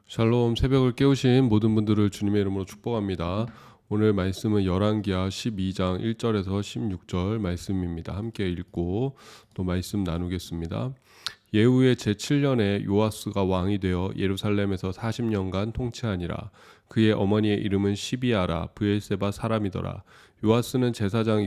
샬롬. 새벽을 깨우신 모든 분들을 주님의 이름으로 축복합니다. 오늘 말씀은 열왕기하 12장 1절에서 16절 말씀입니다. 함께 읽고 또 말씀 나누겠습니다. 예후의 제7년에 요아스가 왕이 되어 예루살렘에서 40년간 통치하니라. 그의 어머니의 이름은 시비아라 브엘세바 사람이더라. 요아스는 제사장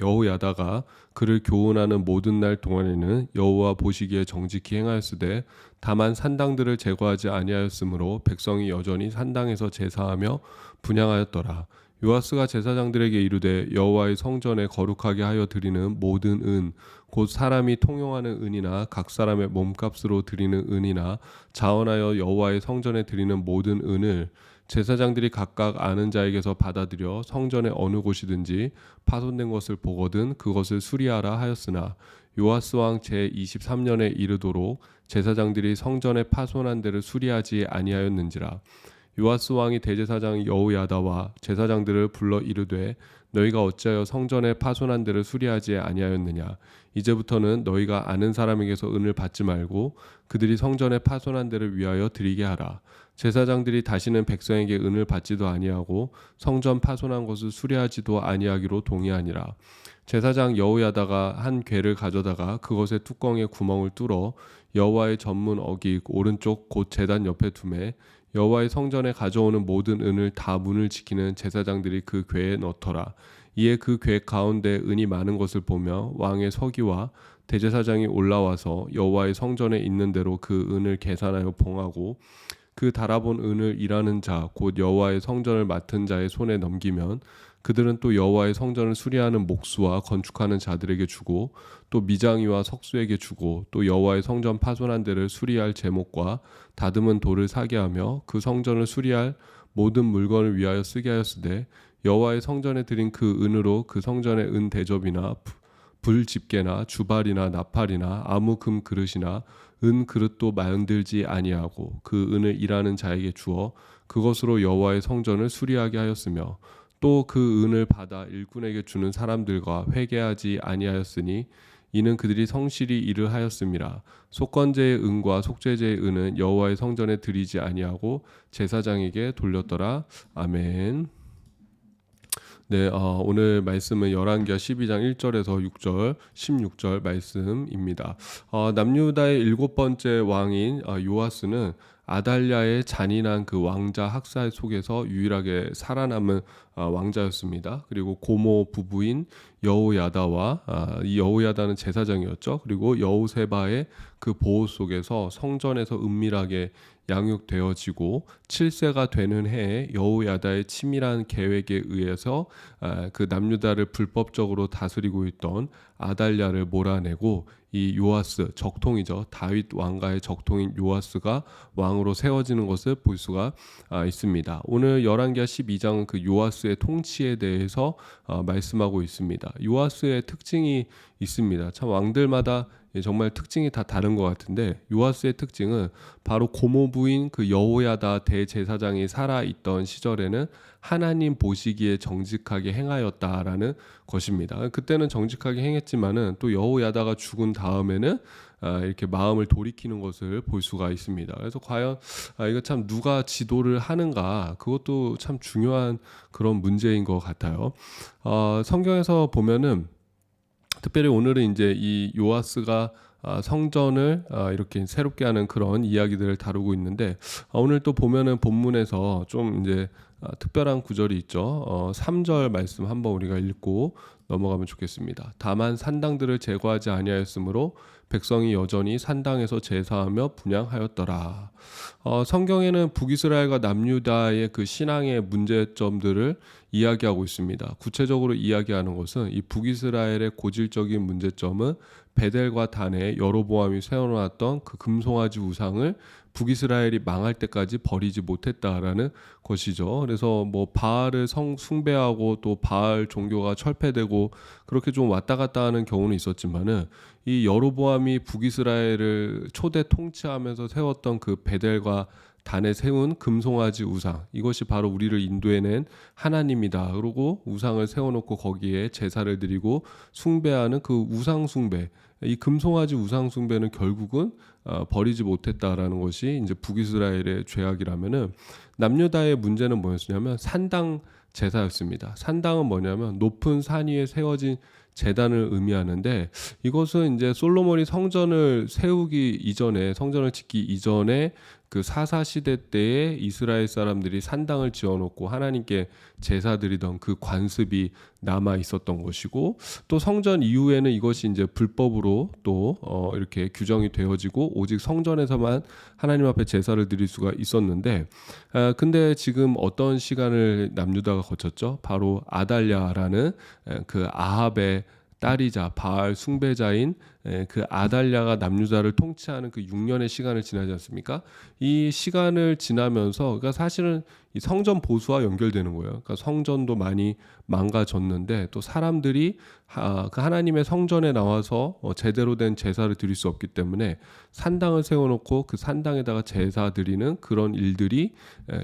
여호야다가 그를 교훈하는 모든 날 동안에는 여호와 보시기에 정직히 행하였으되 다만 산당들을 제거하지 아니하였으므로 백성이 여전히 산당에서 제사하며 분향하였더라. 요아스가 제사장들에게 이르되 여호와의 성전에 거룩하게 하여 드리는 모든 은 곧 사람이 통용하는 은이나 각 사람의 몸값으로 드리는 은이나 자원하여 여호와의 성전에 드리는 모든 은을 제사장들이 각각 아는 자에게서 받아들여 성전의 어느 곳이든지 파손된 것을 보거든 그것을 수리하라 하였으나 요아스 왕 제23년에 이르도록 제사장들이 성전의 파손한 데를 수리하지 아니하였는지라. 요아스 왕이 대제사장 여호야다와 제사장들을 불러 이르되 너희가 어찌하여 성전의 파손한 데를 수리하지 아니하였느냐. 이제부터는 너희가 아는 사람에게서 은을 받지 말고 그들이 성전의 파손한 데를 위하여 드리게 하라. 제사장들이 다시는 백성에게 은을 받지도 아니하고 성전 파손한 것을 수리하지도 아니하기로 동의하니라. 제사장 여호야다가 한 궤를 가져다가 그것의 뚜껑에 구멍을 뚫어 여호와의 전문 어기 오른쪽 곧 제단 옆에 두매 여호와의 성전에 가져오는 모든 은을 다 문을 지키는 제사장들이 그 궤에 넣더라. 이에 그 궤 가운데 은이 많은 것을 보며 왕의 서기와 대제사장이 올라와서 여호와의 성전에 있는 대로 그 은을 계산하여 봉하고 그 달아본 은을 일하는 자 곧 여호와의 성전을 맡은 자의 손에 넘기면 그들은 또 여호와의 성전을 수리하는 목수와 건축하는 자들에게 주고 또 미장이와 석수에게 주고 또 여호와의 성전 파손한 데를 수리할 제목과 다듬은 돌을 사게 하며 그 성전을 수리할 모든 물건을 위하여 쓰게 하였으되 여호와의 성전에 드린 그 은으로 그 성전의 은 대접이나 불집게나 주발이나 나팔이나 아무 금 그릇이나 은 그릇도 만들지 아니하고 그 은을 일하는 자에게 주어 그것으로 여호와의 성전을 수리하게 하였으며 또 그 은을 받아 일꾼에게 주는 사람들과 회개하지 아니하였으니 이는 그들이 성실히 일을 하였음이라. 속건제의 은과 속죄제의 은은 여호와의 성전에 드리지 아니하고 제사장에게 돌렸더라. 아멘. 네, 오늘 말씀은 열왕기하 12장 1절에서 6절, 16절 말씀입니다. 남유다의 일곱 번째 왕인 요아스는 아달랴의 잔인한 그 왕자 학살 속에서 유일하게 살아남은 왕자였습니다. 그리고 고모 부부인 여호야다와 이 여호야다는 제사장이었죠. 그리고 여호세바의 그 보호 속에서 성전에서 은밀하게 양육되어지고 7세가 되는 해에 여호야다의 치밀한 계획에 의해서 그 남유다를 불법적으로 다스리고 있던 아달랴를 몰아내고 이 요아스 적통이죠. 다윗 왕가의 적통인 요아스가 왕으로 세워지는 것을 볼 수가 있습니다. 오늘 열왕기하 12장은 그 요아스의 통치에 대해서 말씀하고 있습니다. 요아스의 특징이 있습니다. 참 왕들마다 정말 특징이 다 다른 것 같은데 요아스의 특징은 바로 고모부인 그 여호야다 대제사장이 살아있던 시절에는 하나님 보시기에 정직하게 행하였다라는 것입니다. 그때는 정직하게 행했지만은 또 여호야다가 죽은 다음에는 이렇게 마음을 돌이키는 것을 볼 수가 있습니다. 그래서 과연 이거 참 누가 지도를 하는가, 그것도 참 중요한 그런 문제인 것 같아요. 성경에서 보면은 특별히 오늘은 이제 이 요아스가 성전을 이렇게 새롭게 하는 그런 이야기들을 다루고 있는데 오늘 또 보면은 본문에서 좀 이제 특별한 구절이 있죠. 3절 말씀 한번 우리가 읽고 넘어가면 좋겠습니다. 다만 산당들을 제거하지 아니하였으므로 백성이 여전히 산당에서 제사하며 분향하였더라. 성경에는 북이스라엘과 남유다의 그 신앙의 문제점들을 이야기하고 있습니다. 구체적으로 이야기하는 것은 이 북이스라엘의 고질적인 문제점은 베델과 단에 여로보암이 세워놓았던 그 금송아지 우상을 북이스라엘이 망할 때까지 버리지 못했다라는 것이죠. 그래서 뭐 바알을 숭배하고 또 바알 종교가 철폐되고 그렇게 좀 왔다 갔다 하는 경우는 있었지만은 이 여로보암이 북이스라엘을 초대 통치하면서 세웠던 그 베델과 단에 세운 금송아지 우상, 이것이 바로 우리를 인도해낸 하나님이다. 그러고 우상을 세워놓고 거기에 제사를 드리고 숭배하는 그 우상 숭배, 이 금송아지 우상 숭배는 결국은 버리지 못했다라는 것이 이제 북이스라엘의 죄악이라면은, 남유다의 문제는 뭐였냐면 산당 제사였습니다. 산당은 뭐냐면 높은 산 위에 세워진 제단을 의미하는데, 이것은 이제 솔로몬이 성전을 세우기 이전에, 성전을 짓기 이전에 그 사사 시대 때에 이스라엘 사람들이 산당을 지어놓고 하나님께 제사 드리던 그 관습이 남아 있었던 것이고, 또 성전 이후에는 이것이 이제 불법으로 또 이렇게 규정이 되어지고 오직 성전에서만 하나님 앞에 제사를 드릴 수가 있었는데, 근데 지금 어떤 시간을 남유다가 거쳤죠? 바로 아달랴라는 그 아합의 딸이자 바알 숭배자인 그 아달랴가 남유다를 통치하는 그 6년의 시간을 지나지 않습니까? 이 시간을 지나면서, 그러니까 사실은 이 성전 보수와 연결되는 거예요. 그러니까 성전도 많이 망가졌는데 또 사람들이 그 하나님의 성전에 나와서 제대로 된 제사를 드릴 수 없기 때문에 산당을 세워놓고 그 산당에다가 제사 드리는 그런 일들이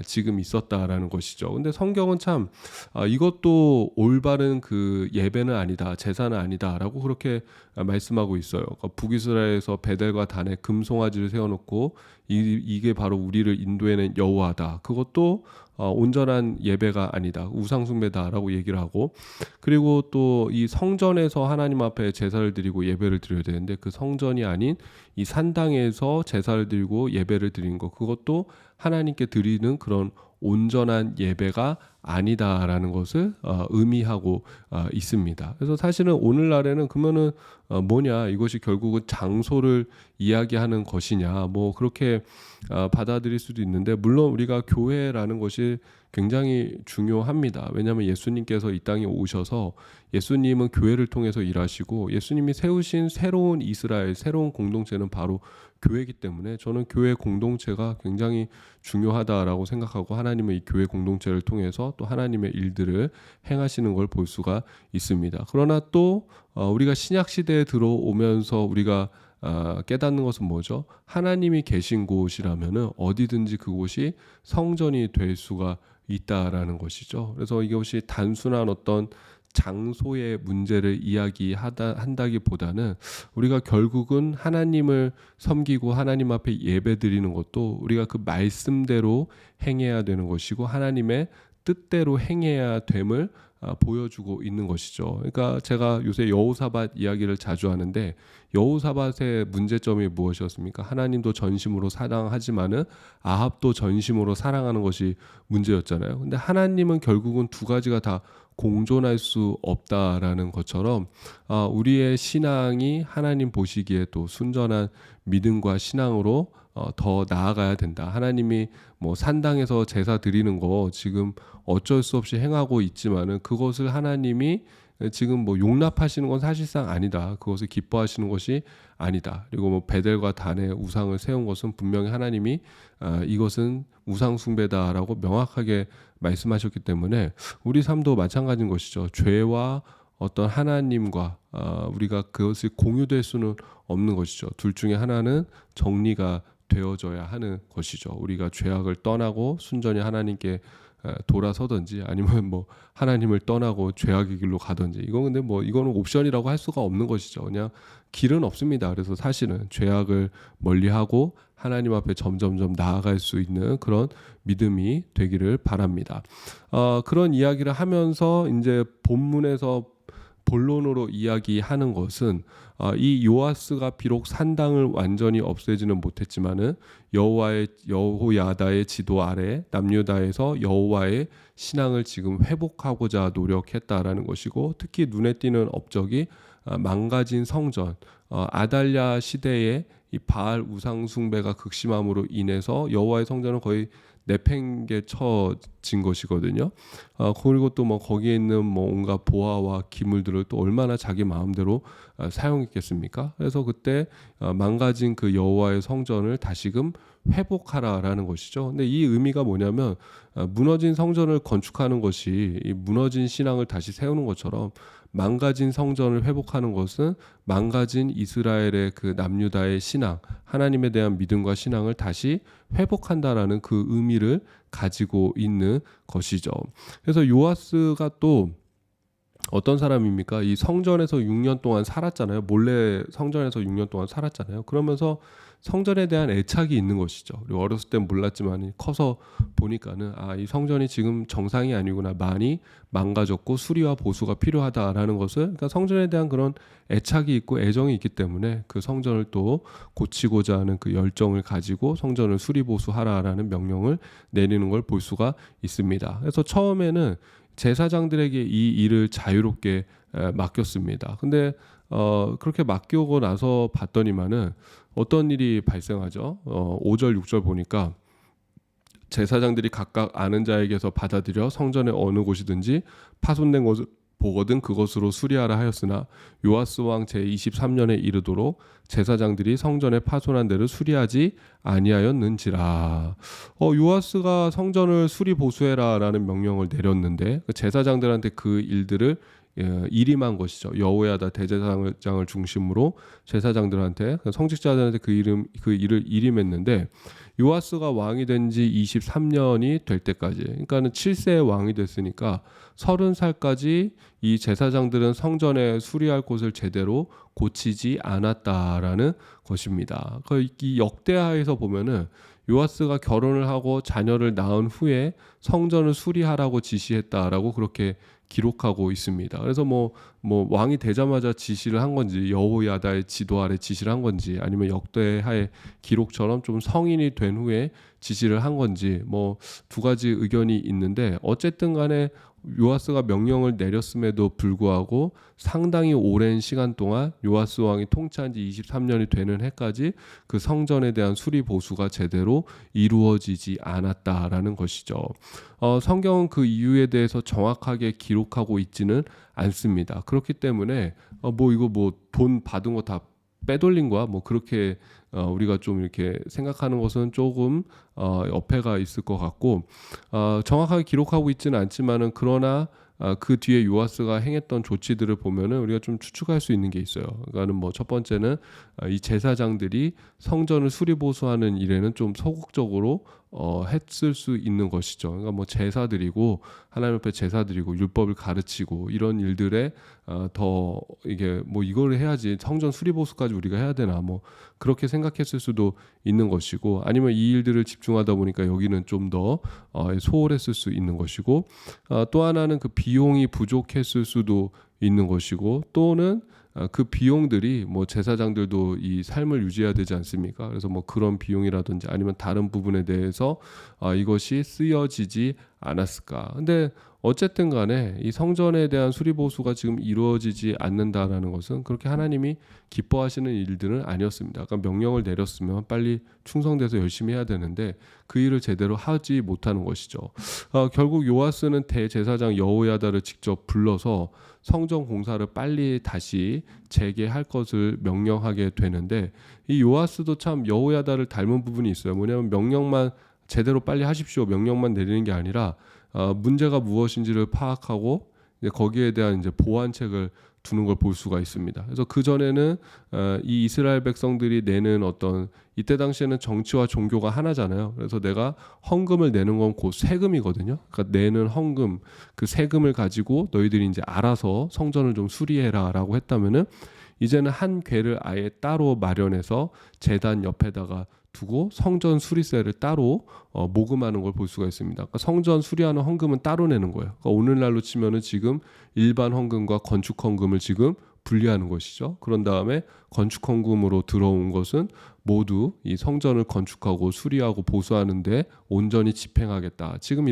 지금 있었다라는 것이죠. 근데 성경은 참 이것도 올바른 그 예배는 아니다, 제사는 아니다라고 그렇게 말씀하고 있어요. 그러니까 북이스라엘에서 베델과 단에 금송아지를 세워놓고 이게 바로 우리를 인도해낸 여호와다, 그것도 온전한 예배가 아니다, 우상숭배다라고 얘기를 하고, 그리고 또 이 성전에서 하나님 앞에 제사를 드리고 예배를 드려야 되는데 그 성전이 아닌 이 산당에서 제사를 드리고 예배를 드리는 것, 그것도 하나님께 드리는 그런 온전한 예배가 아니다라는 것을 의미하고 있습니다. 그래서 사실은 오늘날에는 그러면은 뭐냐, 이것이 결국은 장소를 이야기하는 것이냐, 뭐 그렇게 받아들일 수도 있는데, 물론 우리가 교회라는 것이 굉장히 중요합니다. 왜냐하면 예수님께서 이 땅에 오셔서 예수님은 교회를 통해서 일하시고 예수님이 세우신 새로운 이스라엘, 새로운 공동체는 바로 교회이기 때문에 저는 교회 공동체가 굉장히 중요하다라고 생각하고, 하나님은 이 교회 공동체를 통해서 또 하나님의 일들을 행하시는 걸 볼 수가 있습니다. 그러나 또 우리가 신약 시대에 들어오면서 우리가 깨닫는 것은 뭐죠? 하나님이 계신 곳이라면은 어디든지 그곳이 성전이 될 수가 있다라는 것이죠. 그래서 이것이 단순한 어떤 장소의 문제를 한다기보다는 우리가 결국은 하나님을 섬기고 하나님 앞에 예배드리는 것도 우리가 그 말씀대로 행해야 되는 것이고 하나님의 뜻대로 행해야 됨을 보여주고 있는 것이죠. 그러니까 제가 요새 여호사밧 이야기를 자주 하는데, 여호사밧의 문제점이 무엇이었습니까? 하나님도 전심으로 사랑하지만은 아합도 전심으로 사랑하는 것이 문제였잖아요. 근데 하나님은 결국은 두 가지가 다 공존할 수 없다라는 것처럼 우리의 신앙이 하나님 보시기에 또 순전한 믿음과 신앙으로 더 나아가야 된다. 하나님이 뭐 산당에서 제사 드리는 거 지금 어쩔 수 없이 행하고 있지만은 그것을 하나님이 지금 뭐 용납하시는 건 사실상 아니다. 그것을 기뻐하시는 것이 아니다. 그리고 뭐 베델과 단의 우상을 세운 것은 분명히 하나님이 이것은 우상 숭배다라고 명확하게 말씀하셨기 때문에 우리 삶도 마찬가지인 것이죠. 죄와 어떤 하나님과 우리가 그것이 공유될 수는 없는 것이죠. 둘 중에 하나는 정리가 되어져야 하는 것이죠. 우리가 죄악을 떠나고 순전히 하나님께 돌아서든지, 아니면 뭐 하나님을 떠나고 죄악의 길로 가든지, 이건 근데 뭐 이거는 옵션이라고 할 수가 없는 것이죠. 그냥 길은 없습니다. 그래서 사실은 죄악을 멀리하고 하나님 앞에 점점점 나아갈 수 있는 그런 믿음이 되기를 바랍니다. 그런 이야기를 하면서 이제 본문에서 본론으로 이야기하는 것은 이 요아스가 비록 산당을 완전히 없애지는 못했지만은 여호야다의 지도 아래 남유다에서 여호와의 신앙을 지금 회복하고자 노력했다라는 것이고, 특히 눈에 띄는 업적이 망가진 성전, 아달랴 시대에 이 바알 우상 숭배가 극심함으로 인해서 여호와의 성전은 거의 내팽개쳐진 것이거든요. 그리고 또 뭐 거기에 있는 뭐 온갖 보화와 기물들을 또 얼마나 자기 마음대로 사용했겠습니까? 그래서 그때 망가진 그 여호와의 성전을 다시금 회복하라라는 것이죠. 근데 이 의미가 뭐냐면 무너진 성전을 건축하는 것이 이 무너진 신앙을 다시 세우는 것처럼, 망가진 성전을 회복하는 것은 망가진 이스라엘의 그 남유다의 신앙, 하나님에 대한 믿음과 신앙을 다시 회복한다라는 그 의미를 가지고 있는 것이죠. 그래서 요아스가 또 어떤 사람입니까? 이 성전에서 6년 동안 살았잖아요. 몰래 성전에서 6년 동안 살았잖아요. 그러면서 성전에 대한 애착이 있는 것이죠. 그리고 어렸을 땐 몰랐지만 커서 보니까는 이 성전이 지금 정상이 아니구나. 많이 망가졌고 수리와 보수가 필요하다라는 것을, 그러니까 성전에 대한 그런 애착이 있고 애정이 있기 때문에 그 성전을 또 고치고자 하는 그 열정을 가지고 성전을 수리 보수하라라는 명령을 내리는 걸 볼 수가 있습니다. 그래서 처음에는 제사장들에게 이 일을 자유롭게 맡겼습니다. 근데 그렇게 맡기고 나서 봤더니만은 어떤 일이 발생하죠? 5절 6절 보니까 제사장들이 각각 아는 자에게서 받아들여 성전의 어느 곳이든지 파손된 것을 보거든 그것으로 수리하라 하였으나 요아스 왕 제23년에 이르도록 제사장들이 성전에 파손한 데를 수리하지 아니하였는지라. 요아스가 성전을 수리 보수해라라는 명령을 내렸는데 제사장들한테 그 일들을 일임한 것이죠. 여호야다 대제사장을 중심으로 제사장들한테 성직자들한테 그 일을 일임했는데 요아스가 왕이 된 지 23년이 될 때까지, 그러니까는 7세의 왕이 됐으니까 30살까지 이 제사장들은 성전에 수리할 곳을 제대로 고치지 않았다라는 것입니다. 이 역대하에서 보면은 요아스가 결혼을 하고 자녀를 낳은 후에 성전을 수리하라고 지시했다라고 그렇게 기록하고 있습니다. 그래서 뭐 왕이 되자마자 지시를 한 건지 여호야다의 지도 아래 지시를 한 건지 아니면 역대하의 기록처럼 좀 성인이 된 후에 지시를 한 건지 뭐 두 가지 의견이 있는데 어쨌든 간에 요아스가 명령을 내렸음에도 불구하고 상당히 오랜 시간 동안 요아스 왕이 통치한 지 23년이 되는 해까지 그 성전에 대한 수리 보수가 제대로 이루어지지 않았다라는 것이죠. 성경은 그 이유에 대해서 정확하게 기록하고 있지는 않습니다. 그렇기 때문에 이거 돈 받은 거 다 빼돌린 거야? 그렇게 우리가 좀 이렇게 생각하는 것은 조금 어폐가 있을 것 같고 정확하게 기록하고 있지는 않지만은 그러나 그 뒤에 요아스가 행했던 조치들을 보면은 우리가 좀 추측할 수 있는 게 있어요. 그러니까는 첫 번째는 이 제사장들이 성전을 수리 보수하는 일에는 좀 소극적으로 했을 수 있는 것이죠. 그러니까 제사드리고 하나님 앞에 제사드리고 율법을 가르치고 이런 일들에 더 이게 이걸 해야지 성전 수리 보수까지 우리가 해야 되나 그렇게 생각했을 수도 있는 것이고 아니면 이 일들을 집중하다 보니까 여기는 좀 더 소홀했을 수 있는 것이고 또 하나는 그 비용이 부족했을 수도 있는 것이고 또는 그 비용들이 제사장들도 이 삶을 유지해야 되지 않습니까? 그래서 그런 비용이라든지 아니면 다른 부분에 대해서 이것이 쓰여지지 않았을까. 근데 어쨌든 간에 이 성전에 대한 수리 보수가 지금 이루어지지 않는다라는 것은 그렇게 하나님이 기뻐하시는 일들은 아니었습니다. 그러니까 명령을 내렸으면 빨리 충성돼서 열심히 해야 되는데 그 일을 제대로 하지 못하는 것이죠. 결국 요아스는 대제사장 여호야다를 직접 불러서 성전 공사를 빨리 다시 재개할 것을 명령하게 되는데 이 요아스도 참 여호야다를 닮은 부분이 있어요. 뭐냐면 명령만 제대로 빨리 하십시오. 명령만 내리는 게 아니라 문제가 무엇인지를 파악하고 이제 거기에 대한 이제 보완책을 두는 걸 볼 수가 있습니다. 그래서 그 전에는 이 이스라엘 백성들이 내는 이때 당시에는 정치와 종교가 하나잖아요. 그래서 내가 헌금을 내는 건 곧 세금이거든요. 그러니까 내는 헌금 그 세금을 가지고 너희들이 이제 알아서 성전을 좀 수리해라라고 했다면은 이제는 한 궤를 아예 따로 마련해서 제단 옆에다가 두고 성전 수리세를 따로 모금하는 걸 볼 수가 있습니다. 그러니까 성전 수리하는 헌금은 따로 내는 거예요. 그러니까 오늘날로 치면은 지금 일반 헌금과 건축 헌금을 지금 분리하는 것이죠. 그런 다음에 건축 헌금으로 들어온 것은 모두 이 성전을 건축하고 수리하고 보수하는데 온전히 집행하겠다. 지금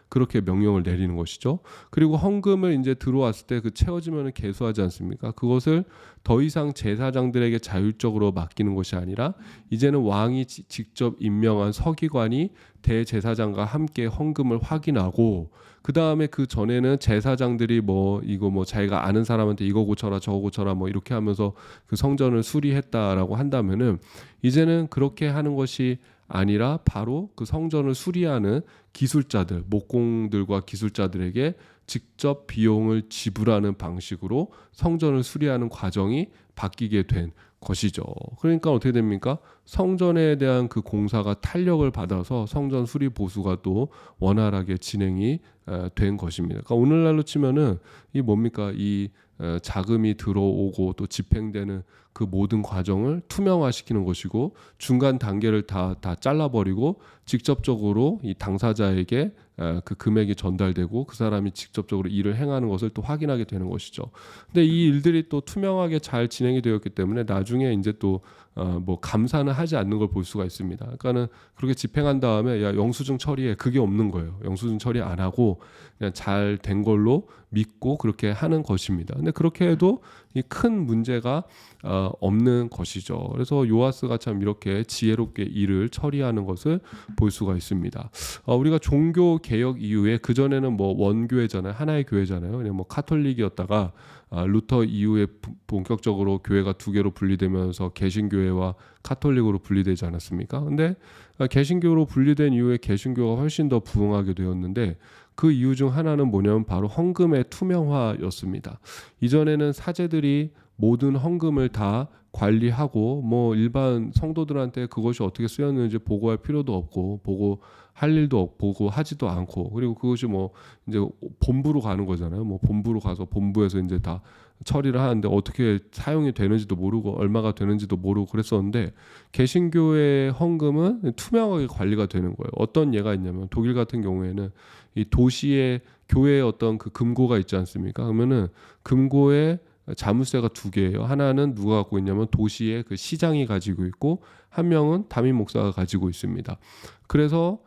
그렇게 명령을 내리는 것이죠. 그리고 헌금을 이제 들어왔을 때 그 채워지면 개수하지 않습니까? 그것을 더 이상 제사장들에게 자율적으로 맡기는 것이 아니라 이제는 왕이 직접 임명한 서기관이 대제사장과 함께 헌금을 확인하고 그 다음에 그 전에는 제사장들이 이거 자기가 아는 사람한테 이거 고쳐라 저거 고쳐라 이렇게 하면서 그 성전을 수리했다라고 한다면은 이제는 그렇게 하는 것이 아니라 바로 그 성전을 수리하는 기술자들, 목공들과 기술자들에게 직접 비용을 지불하는 방식으로 성전을 수리하는 과정이 바뀌게 된 것이죠. 그러니까 어떻게 됩니까? 성전에 대한 그 공사가 탄력을 받아서 성전 수리 보수가 또 원활하게 진행이 된 것입니다. 그러니까 오늘날로 치면은 이 뭡니까? 이 자금이 들어오고 또 집행되는 그 모든 과정을 투명화시키는 것이고 중간 단계를 다 잘라버리고 직접적으로 이 당사자에게 그 금액이 전달되고 그 사람이 직접적으로 일을 행하는 것을 또 확인하게 되는 것이죠. 근데 이 일들이 또 투명하게 잘 진행이 되었기 때문에 나중에 이제 또 뭐 감사는 하지 않는 걸 볼 수가 있습니다. 그러니까는 그렇게 집행한 다음에 야 영수증 처리해 그게 없는 거예요. 영수증 처리 안 하고 그냥 잘 된 걸로 믿고 그렇게 하는 것입니다. 근데 그렇게 해도 이 큰 문제가 없는 것이죠. 그래서 요아스가 참 이렇게 지혜롭게 일을 처리하는 것을 볼 수가 있습니다. 우리가 종교 개혁 이후에 그 전에는 뭐 원교회잖아요, 하나의 교회잖아요. 그냥 뭐 카톨릭이었다가 루터 이후에 본격적으로 교회가 두 개로 분리되면서 개신교회와 카톨릭으로 분리되지 않았습니까? 근데 개신교로 분리된 이후에 개신교가 훨씬 더 부흥하게 되었는데 그 이유 중 하나는 뭐냐면 바로 헌금의 투명화였습니다. 이전에는 사제들이 모든 헌금을 다 관리하고 뭐 일반 성도들한테 그것이 어떻게 쓰였는지 보고할 필요도 없고 보고할 일도 없고 보고하지도 않고 그리고 그것이 뭐 이제 본부로 가는 거잖아요. 뭐 본부로 가서 본부에서 이제 다 처리를 하는데 어떻게 사용이 되는지도 모르고 얼마가 되는지도 모르고 그랬었는데 개신교의 헌금은 투명하게 관리가 되는 거예요. 어떤 예가 있냐면 독일 같은 경우에는 이 도시의 교회의 어떤 그 금고가 있지 않습니까? 그러면은 금고에 자물쇠가 두 개예요. 하나는 누가 갖고 있냐면 도시의 그 시장이 가지고 있고 한 명은 담임 목사가 가지고 있습니다. 그래서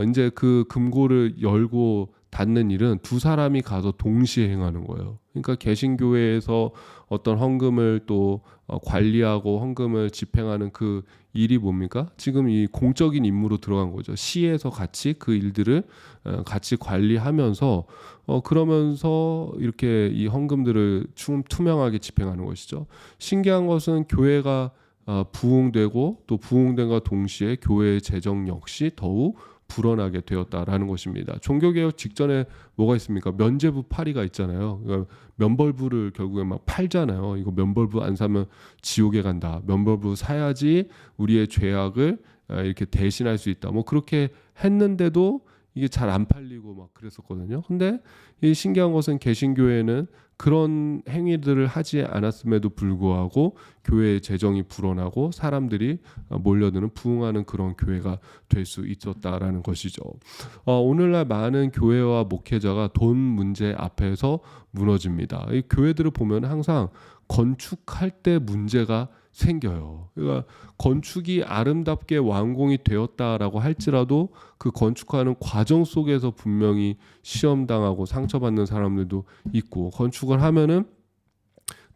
이제 그 금고를 열고 닫는 일은 두 사람이 가서 동시에 행하는 거예요. 그러니까 개신교회에서 어떤 헌금을 또 관리하고 헌금을 집행하는 그 일이 뭡니까? 지금 이 공적인 임무로 들어간 거죠. 시에서 같이 그 일들을 같이 관리하면서 그러면서 이렇게 이 헌금들을 투명하게 집행하는 것이죠. 신기한 것은 교회가 부흥되고 또 부흥됨과 동시에 교회의 재정 역시 더욱 불어나게 되었다라는 것입니다. 종교개혁 직전에 뭐가 있습니까? 면죄부 파리가 있잖아요. 그러니까 면벌부를 결국에 막 팔잖아요. 이거 면벌부 안 사면 지옥에 간다. 면벌부 사야지 우리의 죄악을 이렇게 대신할 수 있다. 뭐 그렇게 했는데도 이게 잘 안 팔리고 막 그랬었거든요. 근데 이 신기한 것은 개신교회는 그런 행위들을 하지 않았음에도 불구하고 교회의 재정이 불어나고 사람들이 몰려드는 부흥하는 그런 교회가 될 수 있었다라는 것이죠. 오늘날 많은 교회와 목회자가 돈 문제 앞에서 무너집니다. 이 교회들을 보면 항상 건축할 때 문제가 생겨요. 그러니까 건축이 아름답게 완공이 되었다라고 할지라도 그 건축하는 과정 속에서 분명히 시험당하고 상처받는 사람들도 있고 건축을 하면은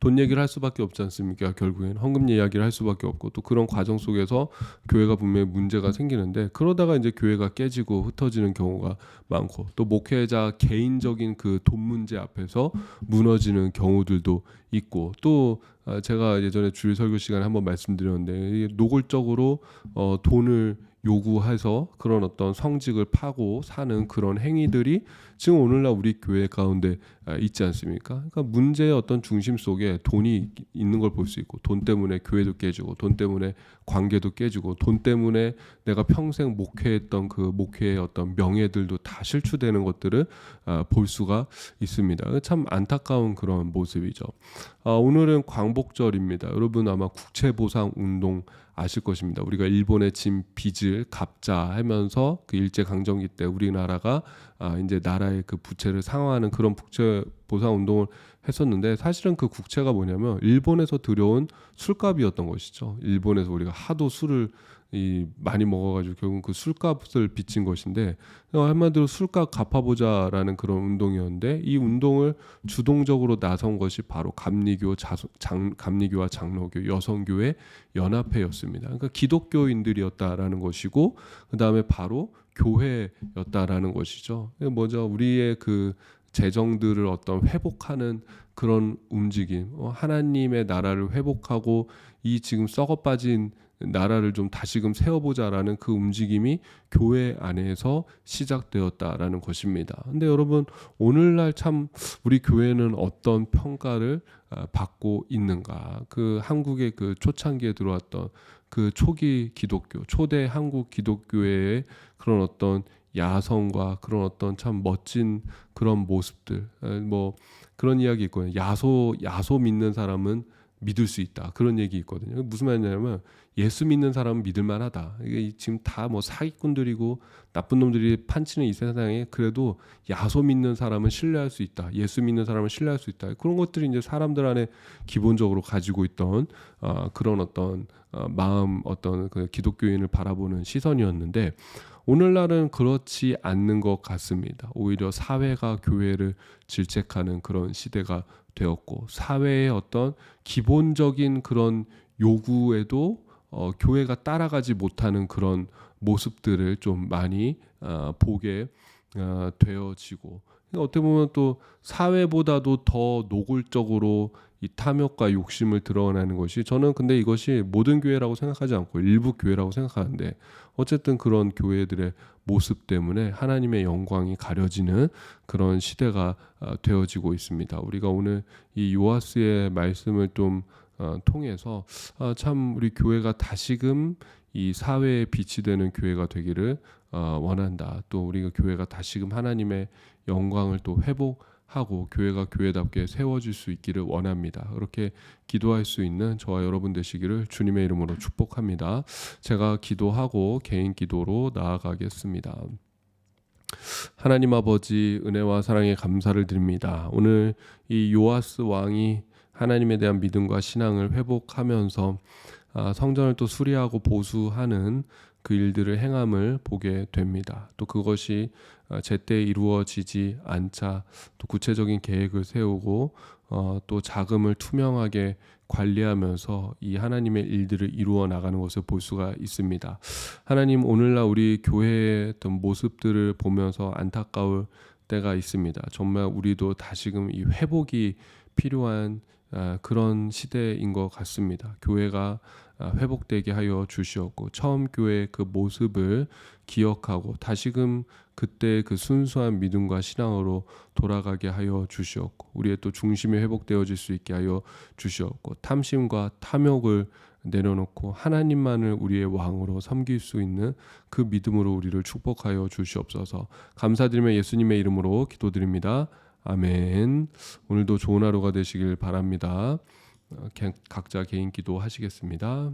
돈 얘기를 할 수밖에 없지 않습니까? 결국엔 헌금 이야기를 할 수밖에 없고 또 그런 과정 속에서 교회가 분명히 문제가 생기는데 그러다가 이제 교회가 깨지고 흩어지는 경우가 많고 또 목회자 개인적인 그 돈 문제 앞에서 무너지는 경우들도 있고 또 제가 예전에 주일 설교 시간에 한번 말씀드렸는데 노골적으로 돈을 요구해서 그런 어떤 성직을 파고 사는 그런 행위들이 지금 오늘날 우리 교회 가운데 있지 않습니까? 그러니까 문제의 어떤 중심 속에 돈이 있는 걸 볼 수 있고 돈 때문에 교회도 깨지고 돈 때문에 관계도 깨지고 돈 때문에 내가 평생 목회했던 그 목회의 어떤 명예들도 다 실추되는 것들을 볼 수가 있습니다. 참 안타까운 그런 모습이죠. 오늘은 광복절입니다. 여러분 아마 국채보상 운동 아실 것입니다. 우리가 일본에 진 빚을 갚자 하면서 그 일제강점기 때 우리나라가 이제 나라의 그 부채를 상환하는 그런 국채 보상 운동을 했었는데 사실은 그 국채가 뭐냐면 일본에서 들여온 술값이었던 것이죠. 일본에서 우리가 하도 술을 많이 먹어가지고 결국 그 술값을 빚진 것인데 한마디로 술값 갚아보자라는 그런 운동이었는데 이 운동을 주동적으로 나선 것이 바로 감리교와 장로교 여성교회 연합회였습니다. 그러니까 기독교인들이었다라는 것이고 그 다음에 바로 교회였다라는 것이죠. 먼저 우리의 그 재정들을 어떤 회복하는 그런 움직임, 하나님의 나라를 회복하고 이 지금 썩어 빠진 나라를 좀 다시금 세워보자라는 그 움직임이 교회 안에서 시작되었다라는 것입니다. 근데 여러분, 오늘날 참 우리 교회는 어떤 평가를 받고 있는가? 그 한국의 그 초창기에 들어왔던 그 초기 기독교, 초대 한국 기독교회의 그런 어떤 야성과 그런 어떤 참 멋진 그런 모습들, 뭐 그런 이야기 있거든요. 야소 믿는 사람은 믿을 수 있다. 그런 얘기 있거든요. 무슨 말이냐면 예수 믿는 사람은 믿을 만하다. 이게 지금 다 뭐 사기꾼들이고 나쁜 놈들이 판치는 이 세상에 그래도 야소 믿는 사람은 신뢰할 수 있다. 예수 믿는 사람은 신뢰할 수 있다. 그런 것들이 이제 사람들 안에 기본적으로 가지고 있던 그런 어떤 마음, 어떤 그 기독교인을 바라보는 시선이었는데 오늘날은 그렇지 않는 것 같습니다. 오히려 사회가 교회를 질책하는 그런 시대가 되었고 사회의 어떤 기본적인 그런 요구에도 교회가 따라가지 못하는 그런 모습들을 좀 많이 보게 되어지고 어떻게 보면 또 사회보다도 더 노골적으로 이 탐욕과 욕심을 드러내는 것이 저는 근데 이것이 모든 교회라고 생각하지 않고 일부 교회라고 생각하는데 어쨌든 그런 교회들의 모습 때문에 하나님의 영광이 가려지는 그런 시대가 되어지고 있습니다. 우리가 오늘 이 요아스의 말씀을 좀 통해서 참 우리 교회가 다시금 이 사회에 빛이 되는 교회가 되기를 원한다. 또 우리가 교회가 다시금 하나님의 영광을 또 회복하고 교회가 교회답게 세워질 수 있기를 원합니다. 그렇게 기도할 수 있는 저와 여러분 되시기를 주님의 이름으로 축복합니다. 제가 기도하고 개인 기도로 나아가겠습니다. 하나님 아버지 은혜와 사랑에 감사를 드립니다. 오늘 이 요아스 왕이 하나님에 대한 믿음과 신앙을 회복하면서 성전을 또 수리하고 보수하는 그 일들을 행함을 보게 됩니다. 또 그것이 제때 이루어지지 않자 또 구체적인 계획을 세우고 또 자금을 투명하게 관리하면서 이 하나님의 일들을 이루어 나가는 것을 볼 수가 있습니다. 하나님 오늘날 우리 교회의 어떤 모습들을 보면서 안타까울 때가 있습니다. 정말 우리도 다시금 이 회복이 필요한 그런 시대인 것 같습니다. 교회가 회복되게 하여 주시었고 처음 교회의 그 모습을 기억하고 다시금 그때 그 순수한 믿음과 신앙으로 돌아가게 하여 주시었고 우리의 또 중심이 회복되어질 수 있게 하여 주시었고 탐심과 탐욕을 내려놓고 하나님만을 우리의 왕으로 섬길 수 있는 그 믿음으로 우리를 축복하여 주시옵소서. 감사드리며 예수님의 이름으로 기도드립니다. 아멘. 오늘도 좋은 하루가 되시길 바랍니다. 각자 개인 기도 하시겠습니다.